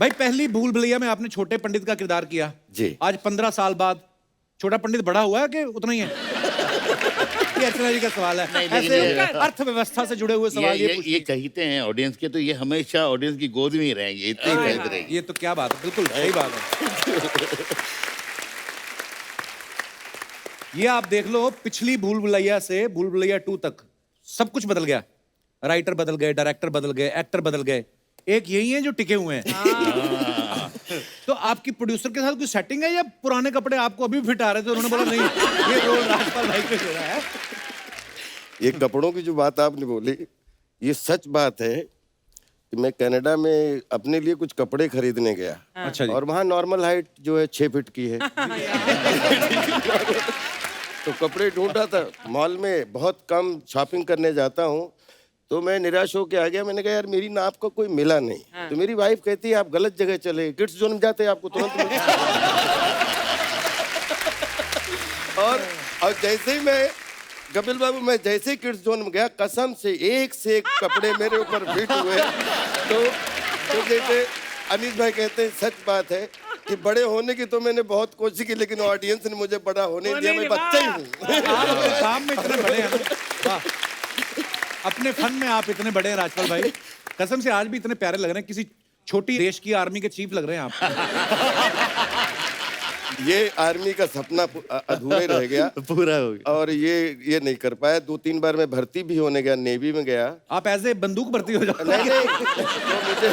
भाई पहली भूल भुलैया में आपने छोटे पंडित का किरदार किया जी। आज 15 साल बाद छोटा पंडित बड़ा हुआ है कि उतना ही है? ये अर्चना जी का सवाल है। नहीं, लेकिन ऐसे ये- अर्थव्यवस्था से जुड़े हुए सवाल ये कहते हैं ऑडियंस के, तो ये हमेशा ऑडियंस की गोद में ही रहेंगे, इतनी ही फैलते रहेंगे। ये तो क्या बात है, बिल्कुल सही बात है। ये आप देख लो, पिछली भूल भुलैया से भूल भुलैया 2 तक सब कुछ बदल गया। राइटर बदल गए, डायरेक्टर बदल गए, एक्टर बदल गए, एक यही है जो टिके हुए हैं। तो आपकी प्रोड्यूसर के साथ कोई सेटिंग है या पुराने कपड़े आपको अभी फिट आ रहे थे, उन्होंने बोला नहीं ये रोल राजपाल भाई को दे रहा है? ये कपड़ों की जो बात आपने बोली, ये सच बात है कि मैं कनाडा में अपने लिए कुछ कपड़े खरीदने गया। अच्छा जी। और वहाँ नॉर्मल हाइट जो है 6 फीट की है। तो कपड़े ढूंढा था मॉल में, बहुत कम शॉपिंग करने जाता हूँ, तो मैं निराश होकर आ गया। मैंने कहा यार मेरी नाप का कोई मिला नहीं। तो मेरी वाइफ कहती है आप गलत जगह चले, किड्स जोन में जाते आपको तुरंत मिलता। और जैसे ही मैं कपिल बाबू, मैं जैसे किड्स जोन में गया, कसम से एक कपड़े मेरे ऊपर फिट हुए। तो जैसे अनीस भाई कहते हैं, सच बात है कि बड़े होने की तो मैंने बहुत कोशिश की, लेकिन ऑडियंस ने मुझे बड़ा होने दिया। मैं बच्चा ही हूँ। आप अपने काम में इतने बड़े हैं, वाह। अपने फन में आप इतने बड़े हैं राजपाल भाई, कसम से आज भी इतने प्यारे लग रहे हैं, किसी छोटी देश की आर्मी के चीफ लग रहे हैं आप। ये आर्मी का सपना अधूरा ही रह गया, पूरा हो गया। और ये नहीं कर पाया। 2-3 बार मैं भर्ती भी होने गया, नेवी में गया। आप एज ए बंदूक भर्ती हो जाओ। नहीं तो मुझे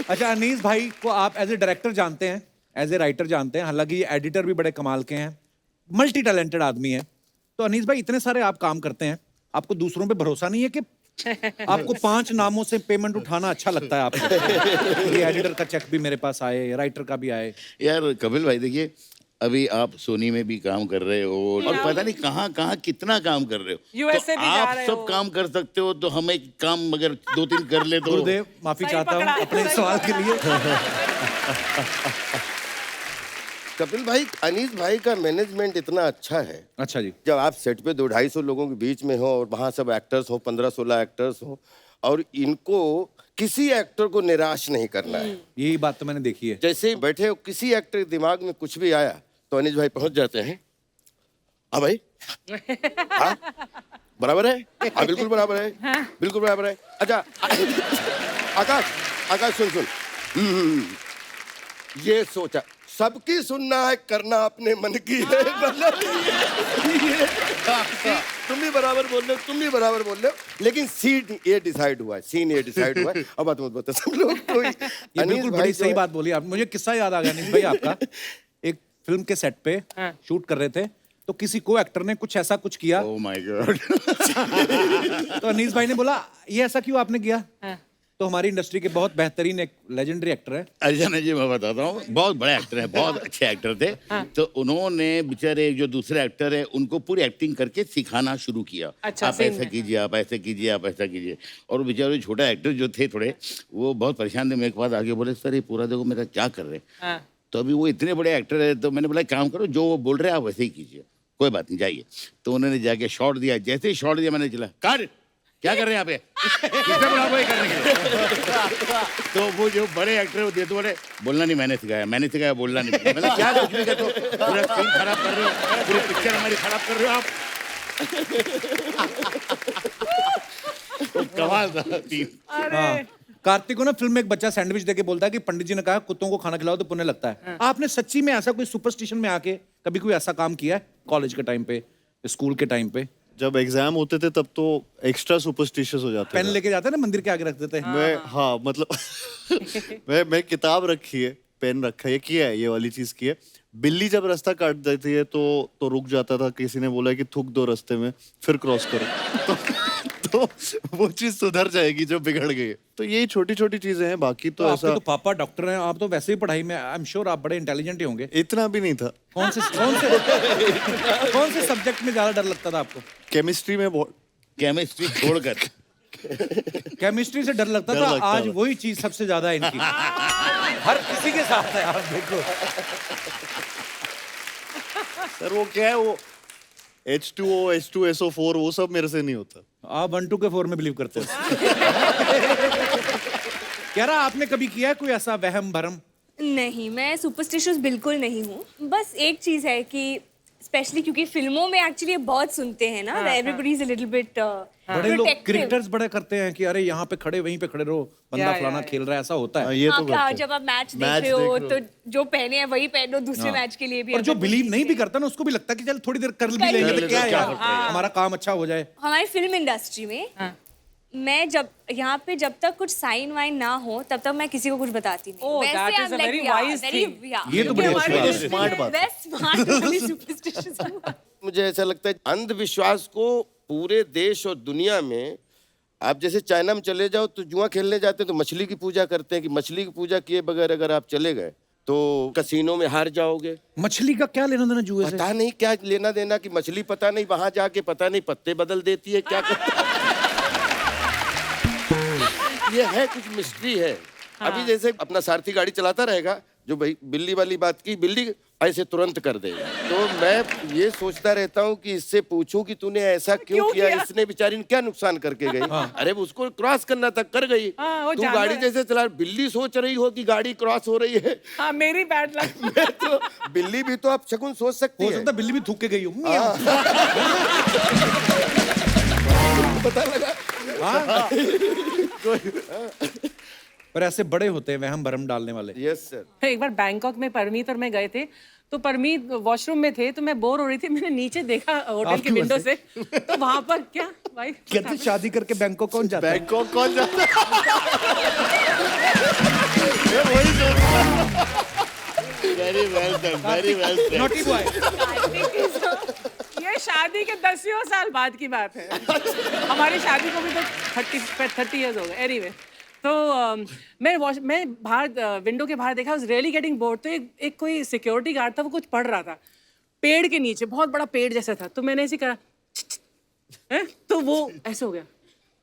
अच्छा, अनीस भाई को आप एज ए डायरेक्टर जानते हैं, एज ए राइटर जानते हैं, हालांकि ये एडिटर भी बड़े कमाल के हैं, मल्टी टैलेंटेड आदमी है। तो अनीस भाई इतने सारे आप काम करते हैं, आपको दूसरों पे भरोसा नहीं है कि आपको 5 नामों से पेमेंट उठाना अच्छा लगता है आपको? ये एडिटर का चेक भी मेरे पास आए, राइटर का भी आए। यार कपिल भाई देखिए, अभी आप सोनी में भी काम कर रहे हो और पता नहीं कहाँ कहाँ कितना काम कर रहे हो। USA तो भी जा आप रहे सब हो। काम कर सकते हो, तो हम एक काम अगर 2-3 कर ले तो। गुरुदेव माफी सही चाहता हूँ पकड़ा, अपने सही सवाल के लिए। कपिल भाई, अनीस भाई का मैनेजमेंट इतना अच्छा है। अच्छा जी। जब आप सेट पे 200-250 लोगों के बीच में हो और वहाँ सब एक्टर्स हो, 15-16 एक्टर्स हो, और इनको किसी एक्टर को निराश नहीं करना है। यही बात तो मैंने देखी है। जैसे बिठे हो, किसी एक्टर के दिमाग में कुछ भी आया तो अनीस भाई पहुंच जाते हैं। हाँ भाई, हाँ बराबर है, हाँ बिल्कुल बराबर है, बिल्कुल बराबर है। अच्छा आकाश सुन। ये सोचा, सबकी सुनना है, करना अपने मन की है। मतलब ये तुम भी बराबर बोल रहे हो, तुम भी बराबर बोल रहे हो, लेकिन सीन ये डिसाइड हुआ है। अब बात मत बता सब लोग। कोई ये बिल्कुल बड़ी सही बात बोली आप। मुझे किस्सा याद आ गया अनीस भाई आपका। एक फिल्म के सेट पे शूट कर रहे थे, तो किसी को एक्टर ने कुछ ऐसा कुछ किया, ओह माय गॉड। तो अनीस भाई ने बोला ये ऐसा क्यों आपने किया? तो हमारी इंडस्ट्री के बहुत बेहतरीन एक लेजेंडरी एक्टर है अर्चना जी, मैं बताता हूँ, बहुत बड़े एक्टर हैं, बहुत अच्छे एक्टर थे। तो उन्होंने बेचारे जो दूसरे एक्टर है उनको पूरी एक्टिंग करके सिखाना शुरू किया। अच्छा, आप scene ऐसा में। कीजिए, आप ऐसा कीजिए, आप ऐसा कीजिए। और बेचारे छोटा एक्टर जो थे थोड़े, वो बहुत परेशान थे। मेरे के पास आगे बोले सर ये पूरा देखो मेरा क्या कर रहे हैं। तो अभी वो इतने बड़े एक्टर है, तो मैंने बोला काम करो, जो वो बोल रहे हैं आप वैसे ही कीजिए, कोई बात नहीं, जाइए। तो उन्होंने जाके शॉट दिया। जैसे ही शॉट दिया मैंने चला कर क्या कर रहे हैं यहाँ पे, किसने बोला आपको ये करने के लिए? तो वो जो बड़े एक्टर होते तो बोले बोलना नहीं मैंने सिखाया बोलना नहीं। मतलब क्या कुछ भी कहते हो, पूरा सीन खराब कर रहे हो, पूरी पिक्चर हमारी खराब कर रहे हो आप। तो कमाल था सीन। हाँ। कार्तिक को ना फिल्म में एक बच्चा सैंडविच देके बोलता है कि पंडित जी ने कहा कुत्तों को खाना खिलाओ तो पुण्य लगता है। आपने सच्ची में ऐसा कोई सुपरस्टिशन में आके कभी कोई ऐसा काम किया है? कॉलेज के टाइम पे, स्कूल के टाइम पे जब एग्जाम होते थे तब तो एक्स्ट्रा सुपरस्टिशियस हो जाते पेन थे। लेके जाते हैं ना, मंदिर के आगे रख देते हैं। मैं हाँ मतलब मैं किताब रखी है, पेन रखा है, ये किया है, ये वाली चीज की है। बिल्ली जब रास्ता काट देती है तो रुक जाता था, किसी ने बोला कि थूक दो रास्ते में फिर क्रॉस करो। तो वो चीज सुधर जाएगी जो बिगड़ गई है। तो यही छोटी छोटी चीजें हैं, बाकी तो आपके ऐसा तो पापा डॉक्टर हैं, आप तो वैसे ही पढ़ाई में आई एम श्योर आप बड़े इंटेलिजेंट ही होंगे। इतना भी नहीं था। कौन से सब्जेक्ट में ज्यादा डर लगता था आपको? केमिस्ट्री में बहुत केमिस्ट्री छोड़कर केमिस्ट्री से डर लगता डर था। लगता आज था। वही चीज सबसे ज्यादा है इनकी। हर किसी के साथ है, आप देखो। सर वो क्या है, वो H2O, H2SO4 वो सब मेरे से नहीं होता। आप 1 2 के 4 में बिलीव करते हो? कह रहा आपने कभी किया है कोई ऐसा वहम भरम? नहीं, मैं सुपरस्टिशियस बिल्कुल नहीं हूँ। बस एक चीज़ है कि स्पेशली क्योंकि फिल्मों में एक्चुअली बहुत सुनते हैं ना, everybody is a little bit बड़े लोग क्रिकेटर्स बड़े करते हैं कि अरे यहाँ पे खड़े वहीं पे खड़े रहो, बंदा फलाना खेल रहा है, ऐसा होता है। ये तो करते हैं। जब आप मैच देख रहे हो तो जो पहने हैं वही पहनो दूसरे मैच के लिए भी। और जो बिलीव नहीं भी करता ना उसको भी लगता है कि चल थोड़ी देर कर भी लेंगे तो क्या है यार, हमारा काम अच्छा हो जाए। हमारी फिल्म इंडस्ट्री में मैं जब यहाँ पे जब तक कुछ साइन वाइन ना हो तब तक मैं किसी को कुछ बताती नहीं। Oh, that is a very wise thing. ये तो बड़ी अच्छी बात है। स्मार्ट बात है। स्मार्ट वाली superstition। मुझे ऐसा लगता है अंधविश्वास को पूरे देश और दुनिया में, आप जैसे चाइना में चले जाओ तो जुआ खेलने जाते हैं तो मछली की पूजा करते हैं कि मछली की पूजा किए बगैर अगर आप चले गए तो कसीनो में हार जाओगे। मछली का क्या लेना देना जुए से? पता नहीं क्या लेना देना कि मछली पता नहीं वहां जाके पता नहीं पत्ते बदल देती है क्या करता ये है कुछ मिस्ट्री है। अभी जैसे अपना सारथी गाड़ी चलाता रहेगा, जो भाई बिल्ली वाली बात की, बिल्ली ऐसे तुरंत कर देगा। तो मैं ये सोचता रहता हूँ कि इससे पूछूं कि तूने ऐसा क्यों किया? इसने बेचारी ने क्या नुकसान करके गई? अरे उसको क्रॉस करना था, कर गई। तू गाड़ी जैसे चला, बिल्ली सोच रही हो कि गाड़ी क्रॉस हो रही है। हाँ, मेरी बैड लक। तो बिल्ली भी तो आप शकुन सोच सकती हो है। सकता है बिल्ली भी थूक के गई हो। पता लगा। पर ऐसे बड़े होते हैं वहम भरम डालने वाले। Yes sir. एक बार बैंकॉक में परमीत और मैं गए थे, तो परमीत वॉशरूम में थे, तो मैं बोर हो रही थी, मैंने नीचे देखा होटल आपकी के विंडो वजह से, तो वहां पर क्या भाई कहते शादी करके बैंकॉक कौन जाता है? बैंकॉक कौन जाता है? वही very well done, very well said. Naughty boy. ये शादी के 10 साल बाद की बात है। हमारी शादी को भी तो 30 इयर्स हो गए। एनीवे, तो मैं बाहर विंडो के बाहर देखा, वाज रियली गेटिंग बोर्ड। तो एक कोई सिक्योरिटी गार्ड था, वो कुछ पढ़ रहा था पेड़ के नीचे, बहुत बड़ा पेड़ जैसा था। तो मैंने ऐसे करा है, तो वो ऐसे हो गया।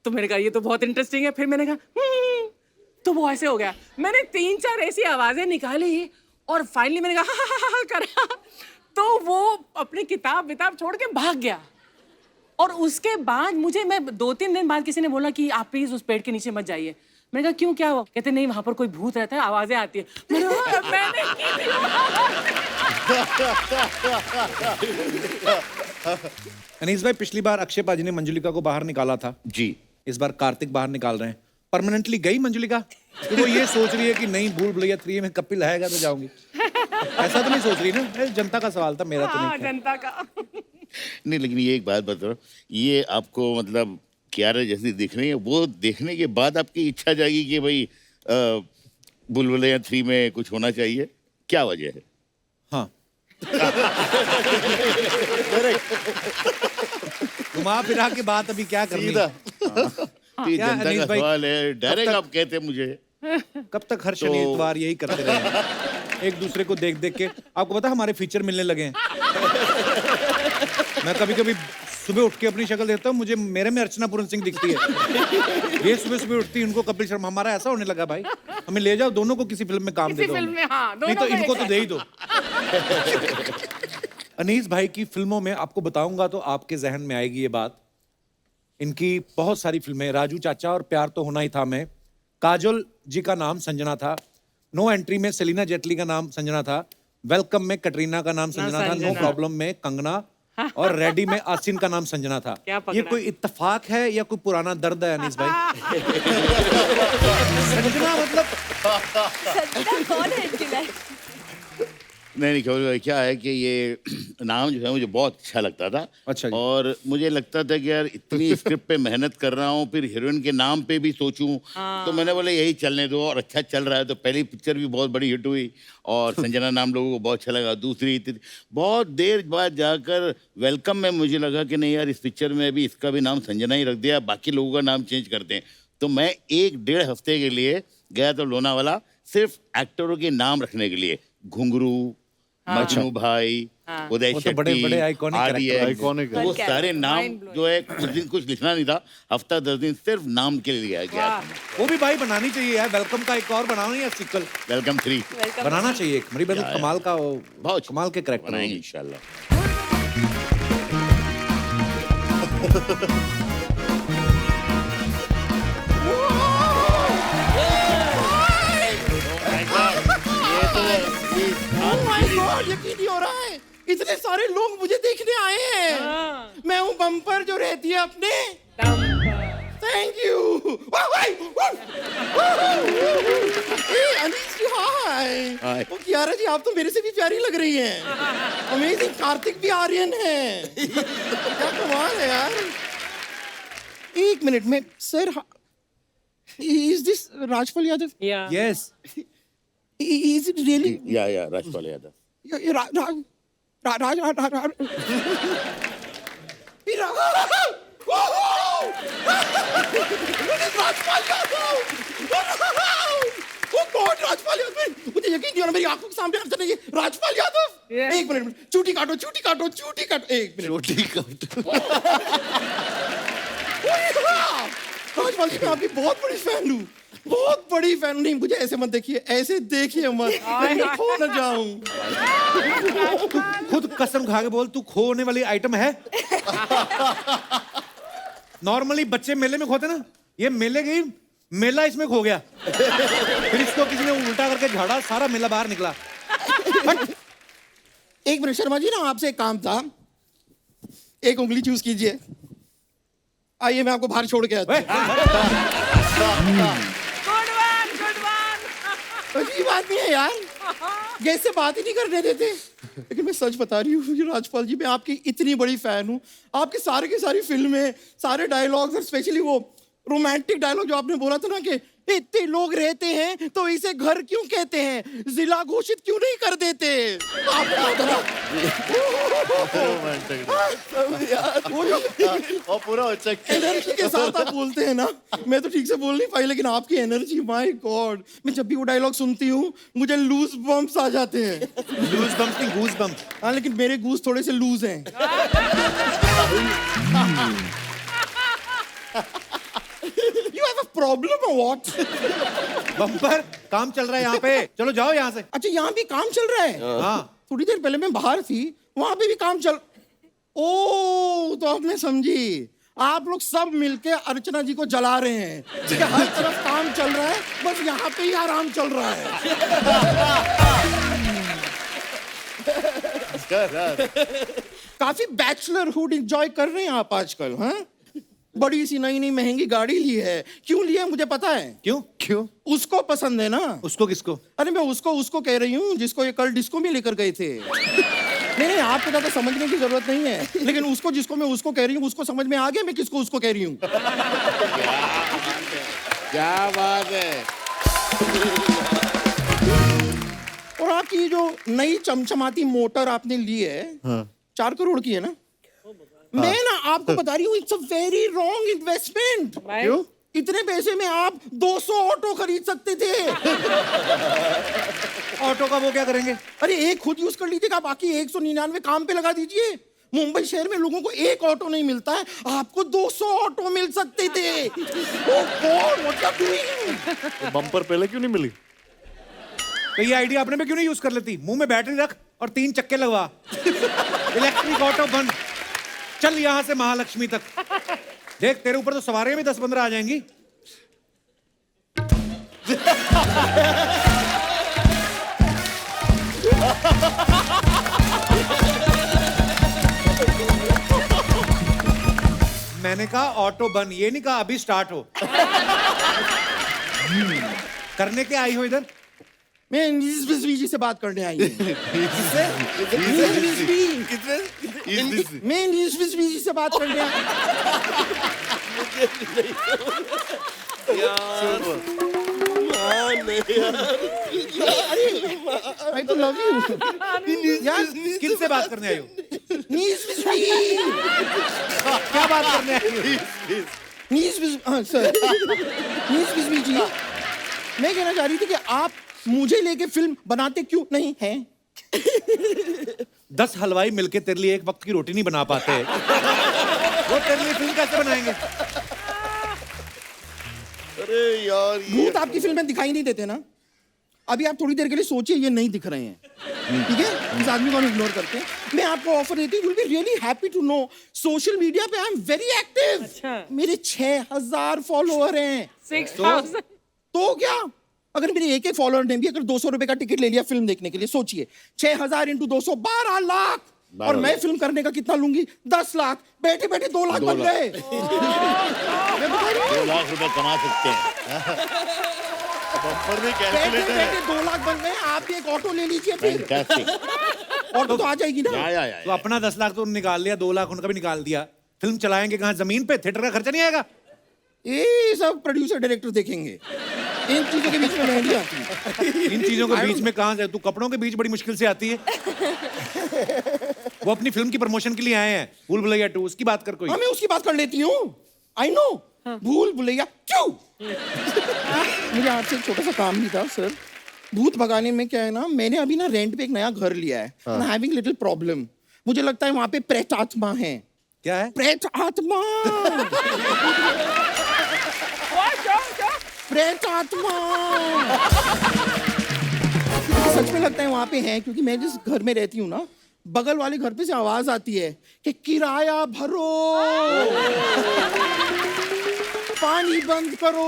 तो मैंने कहा ये तो बहुत इंटरेस्टिंग है। फिर मैंने कहा तो वो ऐसे हो गया। मैंने 3-4 ऐसी आवाजें निकाली और फाइनली मैंने कहा हा करा, तो वो अपनी किताब विताब छोड़ के भाग गया। और उसके बाद मैं 2-3 दिन बाद किसी ने बोला कि आप प्लीज उस पेड़ के नीचे मत जाइए। मैंने कहा क्यों, क्या हुआ? कहते नहीं, वहां पर कोई भूत रहता है, आवाजें आती है। मैंने अनीस भाई, पिछली बार अक्षय पाजी ने मंजुलिका को बाहर निकाला था, जी इस बार कार्तिक बाहर निकाल रहे हैं। परमानेंटली गई मंजुलिका? तो वो ये सोच रही है कि नहीं, भूल भुलैया 3 में कपिल आएगा तो जाऊंगी, ऐसा तो नहीं सोच रही ना? जनता का सवाल था, मेरा तो नहीं। जनता का नहीं, लेकिन ये एक बात बताओ, ये आपको मतलब क्यारा जैसी दिख रही है, वो देखने के बाद आपकी इच्छा जागी कि भाई बुलबुलैया 3 में कुछ होना चाहिए, क्या वजह है? हाँ। घुमा फिरा के बात अभी क्या करनी? सीधा। तो ये क्या जनता अनीस का भाई, सवाल है, डायरेक्ट आप कहते मुझे। कब तक हर शनि इतवार यही करते रहे, एक दूसरे को देख देख के? आपको पता हमारे फीचर मिलने लगे हैं। मैं कभी कभी सुबह उठ के अपनी शक्ल देखता हूँ, मुझे मेरे में अर्चना पूरन सिंह दिखती है। ये सुबह सुबह उठती है, उनको कपिल शर्मा। हमारा ऐसा होने लगा भाई, हमें ले जाओ दोनों को किसी फिल्म में काम दे दो। फिल्म में, हाँ, नहीं तो इनको तो दे ही दो। अनीस भाई की फिल्मों में आपको बताऊंगा तो आपके जहन में आएगी ये बात। इनकी बहुत सारी फिल्में, राजू चाचा और प्यार तो होना ही था में काजोल जी का नाम संजना था, नो एंट्री में सेलिना जेटली का नाम संजना था, वेलकम में कटरीना का नाम संजना था, नो प्रॉब्लम में कंगना, और रेडी में आसिन का नाम संजना था। ये कोई इत्तेफाक है या कोई पुराना दर्द है अनीस भाई? संजना मतलब संजना कौन है इनकी लाइफ? नहीं नहीं, क्या है कि ये नाम जो है मुझे बहुत अच्छा लगता था। अच्छा जी। और मुझे लगता था कि यार इतनी स्क्रिप्ट पे मेहनत कर रहा हूँ, फिर हीरोइन के नाम पे भी सोचूं, तो मैंने बोला यही चलने दो, और अच्छा चल रहा है। तो पहली पिक्चर भी बहुत बड़ी हिट हुई और संजना नाम लोगों को बहुत अच्छा लगा। दूसरी बहुत देर बाद जाकर वेलकम में मुझे लगा कि नहीं यार, इस पिक्चर में भी इसका भी नाम संजना ही रख दिया, बाकी लोगों का नाम चेंज करते हैं। तो मैं 1-1.5 हफ्ते के लिए गया तो लोनावाला, सिर्फ एक्टरों के नाम रखने के लिए। घुंघरू, मजनू भाई, उदय वो तो बड़े- बड़े iconic character, iconic वो सारे नाम जो है, कुछ दिन कुछ लिखना नहीं था, हफ्ता 10 दिन सिर्फ नाम के लिए गया। वो भी भाई बनानी चाहिए यार, वेलकम का एक और बनाओ या सिक्वल वेलकम 3 बनाना चाहिए। एक मरी बदल कमाल का, बहुत कमाल के करेक्टर बनाएंगे इंशाल्लाह। यकीन नहीं हो रहा है, इतने सारे लोग मुझे देखने आए हैं। मैं हूँ बम्पर जो रहती है अपने। Thank you. Anees ji hi. ओ कियारा जी आप तो मेरे से भी प्यारी लग रही हैं। अमेजिंग। कार्तिक भी आर्यन है। क्या कमाल है यार। एक मिनट में sir, is this Rajpal Yadav? Yeah. Yes is it really? या राजपाल यादव। मुझे यकीन नहीं हो रहा, मेरी आंखों के सामने अक्सर नहीं राजपाल यादव। एक मिनट, चूटी काटो चूटी काटो चूटी काटो। एक मिनट, रोटी काटो। राजपाल जी मैं आपकी बहुत बड़ी फैन हूँ, बहुत बड़ी फैन। नहीं मुझे ऐसे मत देखिए, ऐसे देखिए मत, मैं खो न जाऊं। खुद कसम खा के बोल, तू खोने वाली आइटम है? नॉर्मली बच्चे मेले में खोते ना, ये मेले गई, मेला इसमें खो गया। फिर इसको किसी ने उल्टा करके झाड़ा, सारा मेला बाहर निकला। एक मिनट शर्मा जी ना, आपसे एक काम था। एक उंगली चूज कीजिए, आइए मैं आपको बाहर छोड़ के आता हूं। Good one. अजीब आदमी है यार, जैसे बात ही नहीं करने देते। लेकिन मैं सच बता रही हूँ राजपाल जी, मैं आपकी इतनी बड़ी फैन हूँ। आपकी सारे की सारी फिल्में, सारे डायलॉग्स, और स्पेशली वो रोमांटिक डायलॉग जो आपने बोला था ना कि इतने लोग रहते हैं तो इसे घर क्यों कहते हैं, जिला घोषित क्यों नहीं कर देते। और पूरा एनर्जी के साथ आप बोलते हैं ना, मैं तो ठीक से बोल नहीं पाई, लेकिन आपकी एनर्जी, माय गॉड। मैं जब भी वो डायलॉग सुनती हूँ मुझे लूज बम्प्स आ जाते हैं। लूज बम्प नहीं, गूज बम्प। हाँ लेकिन मेरे गूज थोड़े से लूज हैं। You have a problem or what? Bumper काम चल रहा है यहाँ पे, चलो जाओ यहाँ से। अच्छा यहाँ भी काम चल रहा है? हाँ थोड़ी देर पहले मैं बाहर थी, वहां पे भी काम चल। ओ तो अब मैं समझी, आप लोग सब मिलके अर्चना जी को जला रहे हैं कि हर तरफ काम चल रहा है, बस यहाँ पे ही आराम चल रहा है। काफी बैचलरहुड एंजॉय कर रहे हैं आप आजकल। हाँ बड़ी सी नई नई महंगी गाड़ी ली है। क्यों ली है मुझे पता है। क्यों? उसको पसंद है ना। उसको किसको? अरे मैं उसको कह रही हूँ जिसको ये कल डिस्को में लेकर गए थे। नहीं आपको ज्यादा समझने की जरूरत नहीं है, लेकिन उसको जिसको मैं उसको कह रही हूँ उसको समझ में आ गया मैं किसको उसको कह रही हूँ। क्या बात है। और आपकी ये जो नई चमचमाती मोटर आपने ली है, 4 करोड़ की है ना? मैं ना आपको बता रही हूँ, it's a very wrong investment. क्यों? इतने पैसे में आप 200 ऑटो खरीद सकते थे। ऑटो का वो क्या करेंगे? अरे एक खुद यूज कर लीजिएगा, बाकी 199 काम पे लगा दीजिए। मुंबई शहर में लोगों को एक ऑटो नहीं मिलता है, आपको 200 ऑटो मिल सकते थे। Oh God, what are you doing? Bumper पहले क्यों नहीं मिली? तो ये आइडिया अपने में क्यों नहीं यूज कर लेती? मुंह में बैटरी रख और 3 चक्के लगवा। इलेक्ट्रिक ऑटो बन, चल यहां से महालक्ष्मी तक। देख तेरे ऊपर तो सवारियां भी 10-15 आ जाएंगी। मैंने कहा ऑटो बन, ये नहीं कहा अभी स्टार्ट हो। करने के आई हो इधर? मैं इंग्लिश जी से बात करने आई हूँ। मैं इंग्लिश जी से बात करने आई। I to love you। यार किससे बात करने आई हो? क्या बात करने आई हो? सर जी, मैं कहना चाह रही थी कि आप मुझे लेके फिल्म बनाते क्यों नहीं हैं? 10 हलवाई मिलके तेरे लिए एक वक्त की रोटी नहीं बना पाते, वो तेरे लिए फिल्म कैसे बनाएंगे? अरे यार भूत आपकी फिल्म में दिखाई नहीं देते ना। अभी आप थोड़ी देर के लिए सोचिए, ये नहीं दिख रहे हैं। ठीक है, इस आदमी को हम इग्नोर करते हैं। मैं आपको ऑफर देती हूँ, will be really happy to know, social media पे आई एम वेरी एक्टिव। अच्छा। मेरे 6000 फॉलोअर हैं। 6,000 तो क्या, अगर मेरे एक एक फॉलोअर ने भी अगर 200 रुपए का टिकट ले लिया फिल्म देखने के लिए, सोचिए 6000 इंटू 200 12 लाख। और 12 मैं फिल्म करने का कितना लूंगी? 10 लाख। बैठे बैठे 2 लाख बन गए। मैं बता रही हूँ, 2 लाख रुपए कमा सकते हैं। बम्पर में बैठे कैलकुलेटर है। बैठे 2 लाख बन गए। आप भी एक ऑटो ले लीजिए फिर, फैंटास्टिक। ऑटो तो आ जाएगी ना। या तो अपना 10 लाख तो निकाल लिया, 2 लाख उनका भी निकाल दिया। फिल्म चलाएंगे कहाँ? जमीन पे? थिएटर का खर्चा नहीं आएगा? ये सब प्रोड्यूसर डायरेक्टर देखेंगे। इन चीजों के बीच में मैं नहीं आती। इन चीजों के बीच में कहाँ से? तू कपड़ों के बीच बड़ी मुश्किल से आती है। वो अपनी फिल्म की प्रमोशन के लिए आए हैं, भूल भुलैया 2, उसकी बात कर कोई। हाँ, मैं उसकी बात कर लेती हूँ। आई नो, भूल भुलैया क्यों? मुझे आपसे एक छोटा सा काम भी था सर। भूत भगाने में क्या है ना, मैंने अभी ना रेंट पे एक नया घर लिया है। I am having little problem. मुझे लगता है वहां पे प्रेत आत्मा है। क्या है? प्रेत आत्मा। प्रेत आत्मा। मुझे सच में लगता है वहां पे है, क्योंकि मैं जिस घर में रहती हूँ ना, बगल वाले घर पे से आवाज आती है कि किराया भरो, पानी बंद करो,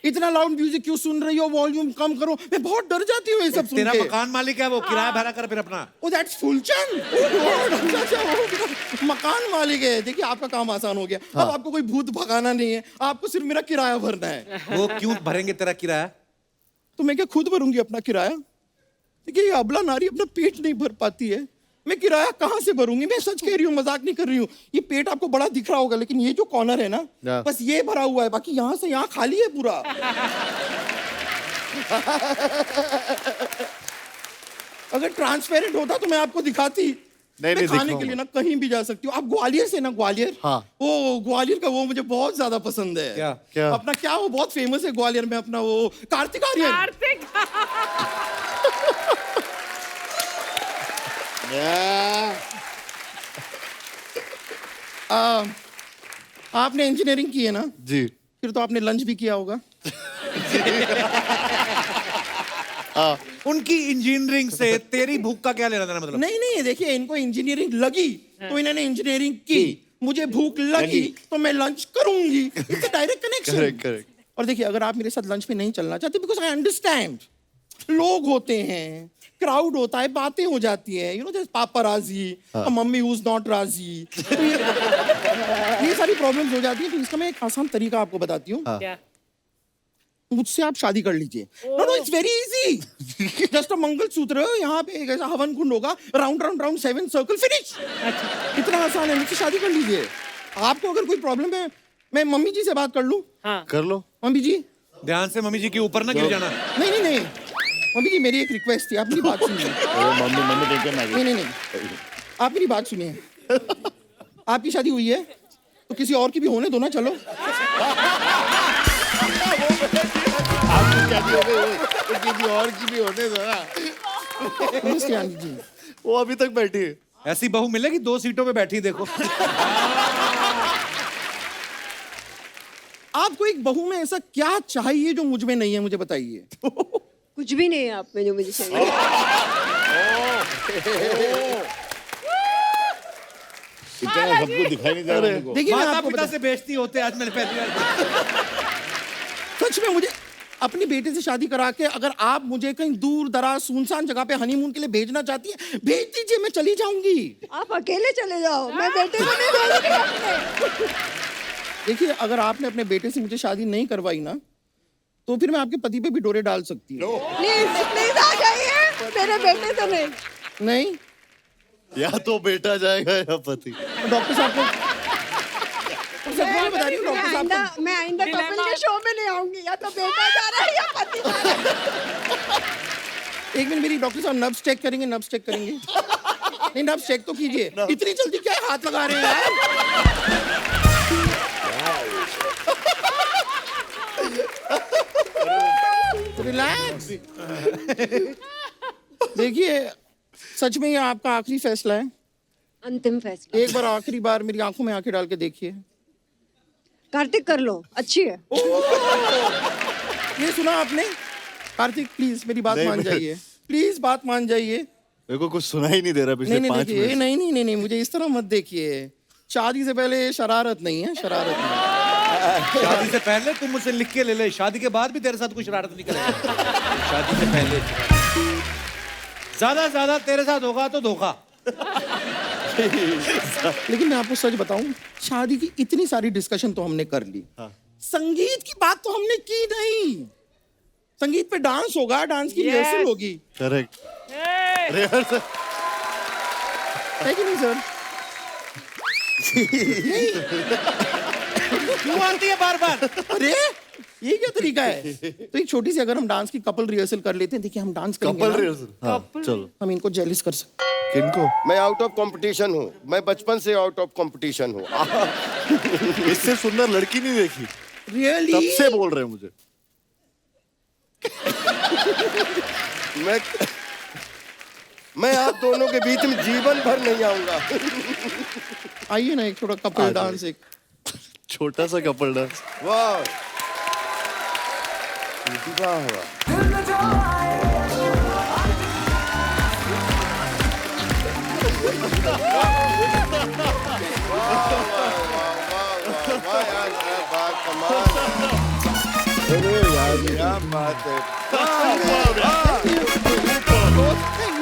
इतना लाउड म्यूजिक क्यों सुन रही हो, वॉल्यूम कम करो। मैं बहुत डर जाती हूँ ये सब सुन तेरा के। मकान मालिक है वो, किराया भरा कर फिर अपना। Oh, that's Phulchand. Oh God, अच्छा, वो मकान मालिक है। देखिए आपका काम आसान हो गया। अब आपको कोई भूत भगाना नहीं है, आपको सिर्फ मेरा किराया भरना है। वो क्यों भरेंगे तेरा किराया? तो मैं क्या खुद भरूंगी अपना किराया? देखिए ये अबला नारी अपना पेट नहीं भर पाती है, मैं किराया कहाँ से भरूंगी? मैं सच कह रही हूँ, मजाक नहीं कर रही हूँ। ये पेट आपको बड़ा दिख रहा होगा, लेकिन ये जो कॉर्नर है ना, बस ये भरा हुआ है, बाकी यहाँ से यहाँ खाली है पूरा। अगर ट्रांसपेरेंट होता तो मैं आपको दिखाती। नहीं, मैं खाने दिखाऊंगा। के लिए ना कहीं भी जा सकती हूँ। आप ग्वालियर से ना, ग्वालियर, हाँ। वो ग्वालियर का वो मुझे बहुत ज्यादा पसंद है। क्या? अपना क्या वो बहुत फेमस है ग्वालियर में, अपना वो कार्तिक आर्यन। कार्तिक आपने इंजीनियरिंग की है ना, जी। फिर तो आपने लंच भी किया होगा। उनकी इंजीनियरिंग से तेरी भूख का क्या लेना देना? मतलब नहीं नहीं, देखिए इनको इंजीनियरिंग लगी तो इन्होंने इंजीनियरिंग की, मुझे भूख लगी तो मैं लंच करूंगी। It's direct connection. Correct correct. और देखिए अगर आप मेरे साथ लंच पे नहीं चलना चाहते, बिकॉज आई अंडरस्टैंड, लोग होते हैं, क्राउड होता है, बातें हो जाती है, यू नो जैसे पापा राजी, मम्मी हु इज नॉट राजी, तो ये सारी प्रॉब्लम्स हो जाती है। तो इसका मैं एक आसान तरीका आपको बताती हूँ। क्या? मुझसे आप शादी कर लीजिए। No no, it's very easy. Just a mangalsutra, यहाँ पे एक ऐसा हवन कुंड होगा, round round round 7 circle, finish. इतना आसान है, मुझसे शादी कर लीजिए। आपको अगर कोई प्रॉब्लम है, मैं मम्मी जी से बात कर लूं? हाँ। कर लो। मम्मी जी, ध्यान से मम्मी जी के ऊपर ना गिर जाना। नहीं नहीं नहीं, मम्मी जी मेरी एक रिक्वेस्ट थी, आप मेरी बात सुनिए। मम्मी मम्मी टेंशन ना नहीं नहीं नहीं, आप मेरी बात सुनिए। आपकी शादी हुई है तो किसी और की भी होने दो ना, चलो। आपकी शादी हो गई तो किसी और की भी होने दो ना। नमस्ते आंटी जी। वो अभी तक बैठी है। ऐसी बहू मिलेगी 2 सीटों पे बैठी, देखो। आपको एक बहू में ऐसा क्या चाहिए जो मुझ में नहीं है, मुझे बताइए। कुछ भी नहीं है आप में जो मुझे चाहिए। इतना सबको दिखाई नहीं दे रहा उनको। देखिए मैं माता आपको पिता से बेइज्जती होते आज मैंने पहली बार देखा। सच में मुझे अपनी बेटे से शादी करा के अगर आप मुझे कहीं दूर दराज सुनसान जगह पे हनीमून के लिए भेजना चाहती है, भेज दीजिए, मैं चली जाऊंगी। आप अकेले चले जाओ, मैं बेटे को नहीं भेजूंगी अपने। देखिए अगर आपने अपने बेटे से मुझे शादी नहीं करवाई ना, तो फिर मैं आपके पति पे भी डोरे डाल सकती हूँ। प्लीज प्लीज आ जाइए, मेरे बेटे से नहीं। नहीं, या तो बेटा जाएगा या पति। डॉक्टर साहब को सच में बता रही हूँ, डॉक्टर साहब को मैं आइंदा कपिल के शो में नहीं आऊंगी, या तो बेटा जा रहा है या पति जा रहा है। एक मिनट, मेरी डॉक्टर साहब नब्स चेक करेंगे, नब्स चेक करेंगे। नहीं नब्स चेक तो कीजिए, इतनी जल्दी क्या हाथ लगा रहे हैं यार? रिलैक्स। देखिए सच में ये आपका आखिरी फैसला है। अंतिम फैसला। एक बार आखिरी बार मेरी आंखों में आंखें डाल के देखिए। कार्तिक कर लो, अच्छी है। ये सुना आपने? कार्तिक प्लीज मेरी बात मान जाइए। प्लीज बात मान जाइए। मेरे को कुछ सुना ही नहीं दे रहा पिछले नहीं 5 देखिए, मिनट। नहीं, मुझे इस तरह मत देखिए। शादी से पहले शरारत नहीं है, शरारत नहीं है। शादी से पहले तुम मुझसे लिख के ले ले, शादी के बाद भी तेरे साथ कोई शरारत नहीं करेगा। शादी से पहले ज्यादा से ज्यादा तेरे साथ होगा तो धोखा। लेकिन मैं आपको सच बताऊं, शादी की इतनी सारी डिस्कशन तो हमने कर ली, संगीत की बात तो हमने की नहीं। संगीत पे डांस होगा, डांस की रिहर्सल होगी, करेक्ट। है कि नहीं सर? क्यों आती है बार बार? अरे ये क्या तरीका है? तो एक छोटी सी अगर हम डांस की कपल रिहर्सल कर लेते हैं, देखिए हम डांस करेंगे कपल ना, रिहर्सल, हाँ चलो। हम इनको जेलिस कर सकते किनको? मैं आउट ऑफ कंपटीशन हूँ, मैं बचपन से आउट ऑफ कंपटीशन हूँ। इससे सुंदर लड़की नहीं देखी, हैं। रियली? तब से बोल रहे हैं मुझे। मैं आप दोनों के बीच में जीवन भर नहीं आऊंगा। आइए ना एक थोड़ा कपल डांस, एक छोटा सा कपल डांस। वाह, वाह वाह। वाह यार, क्या बात, कमाल। अरे यार क्या बात है। Thank you.